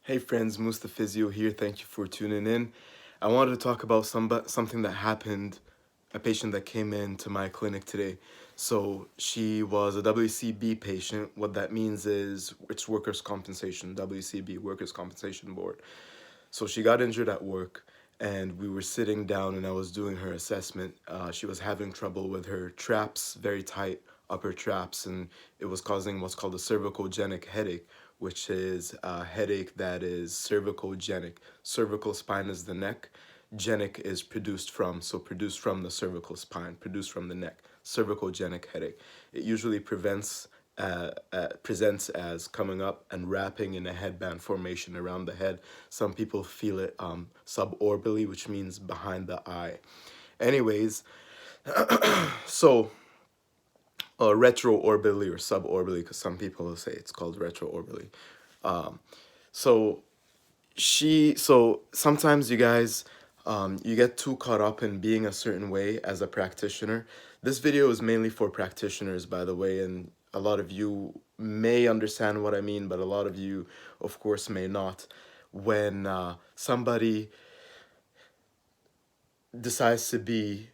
Hey friends, Mustafizio here. Thank you for tuning in. I wanted to talk about something that happened, a patient that came into my clinic today. So she was a WCB patient. What that means is it's workers' compensation, WCB, Workers' Compensation Board. So she got injured at work and we were sitting down and I was doing her assessment. She was having trouble with her traps, very tight upper traps, and it was causing what's called a cervicogenic headache, which is a headache that is cervicogenic. Cervical spine is the neck. Genic is produced from, so produced from the cervical spine, produced from the neck. Cervicogenic headache. It usually presents as coming up and wrapping in a headband formation around the head. Some people feel it suborbitally, which means behind the eye. Anyways, so retroorbitally or suborbitally, because some people will say it's called retroorbitally. So so sometimes you guys, you get too caught up in being a certain way as a practitioner. This video is mainly for practitioners, by the way, and a lot of you may understand what I mean, but a lot of you, of course, may not. When somebody decides to be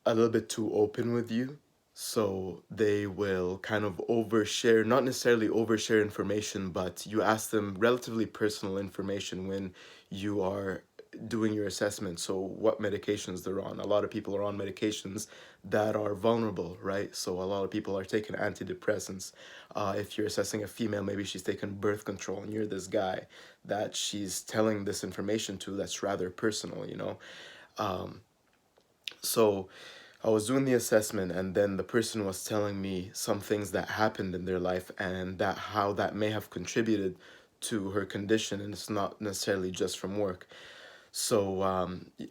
a little bit too open with you, so they will kind of overshare, not necessarily overshare information, but you ask them relatively personal information when you are doing your assessment. So what medications they're on. A lot of people are on medications that are vulnerable, right? So a lot of people are taking antidepressants. If you're assessing a female, maybe she's taking birth control and you're this guy that she's telling this information to that's rather personal, you know? So I was doing the assessment and then the person was telling me some things that happened in their life and that how that may have contributed to her condition, and it's not necessarily just from work. So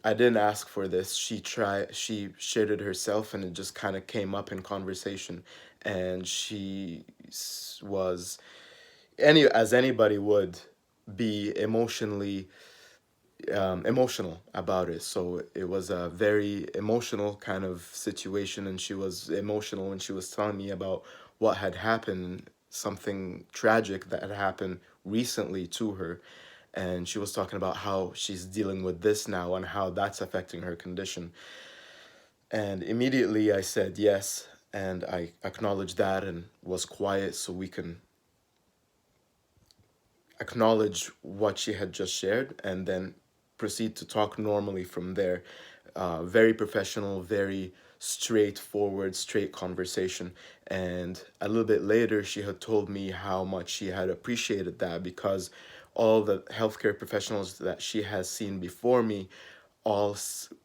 I didn't ask for this. She shared it herself and it just kind of came up in conversation, and was as anybody would be emotional about it. So it was a very emotional kind of situation, and she was emotional when she was telling me about what had happened, something tragic that had happened recently to her. And she was talking about how she's dealing with this now and how that's affecting her condition. And immediately I said yes, and I acknowledged that and was quiet so we can acknowledge what she had just shared and then proceed to talk normally from there. Very professional, very straightforward, straight conversation. And a little bit later, she had told me how much she had appreciated that, because all the healthcare professionals that she has seen before me all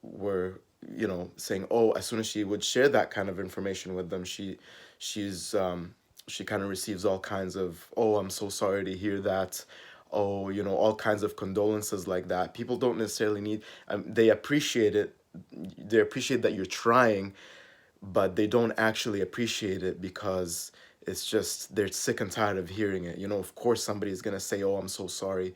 were, you know, saying, oh, as soon as she would share that kind of information with them, she's she kind of receives all kinds of, oh, I'm so sorry to hear that, oh, you know, all kinds of condolences like that. People don't necessarily need, they appreciate it, they appreciate that you're trying, but they don't actually appreciate it because it's just they're sick and tired of hearing it. You know, of course somebody's gonna say, oh, I'm so sorry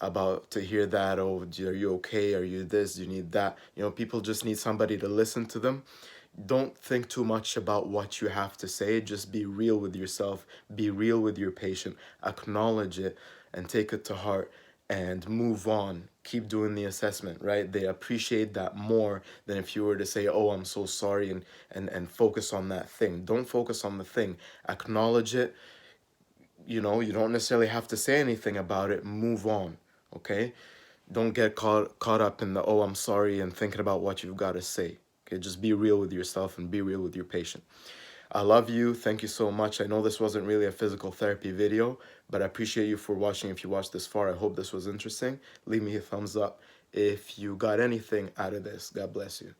about to hear that. Oh, are you okay? Are you this? Do you need that? You know, people just need somebody to listen to them. Don't think too much about what you have to say. Just be real with yourself, be real with your patient, acknowledge it and take it to heart and move on. Keep doing the assessment, right? They appreciate that more than if you were to say, oh, I'm so sorry, and focus on that thing. Don't focus on the thing. Acknowledge it. You know, you don't necessarily have to say anything about it. Move on, okay? Don't get caught up in the, oh, I'm sorry, and thinking about what you've got to say. Okay, just be real with yourself and be real with your patient. I love you. Thank you so much. I know this wasn't really a physical therapy video, but I appreciate you for watching. If you watched this far, I hope this was interesting. Leave me a thumbs up if you got anything out of this. God bless you.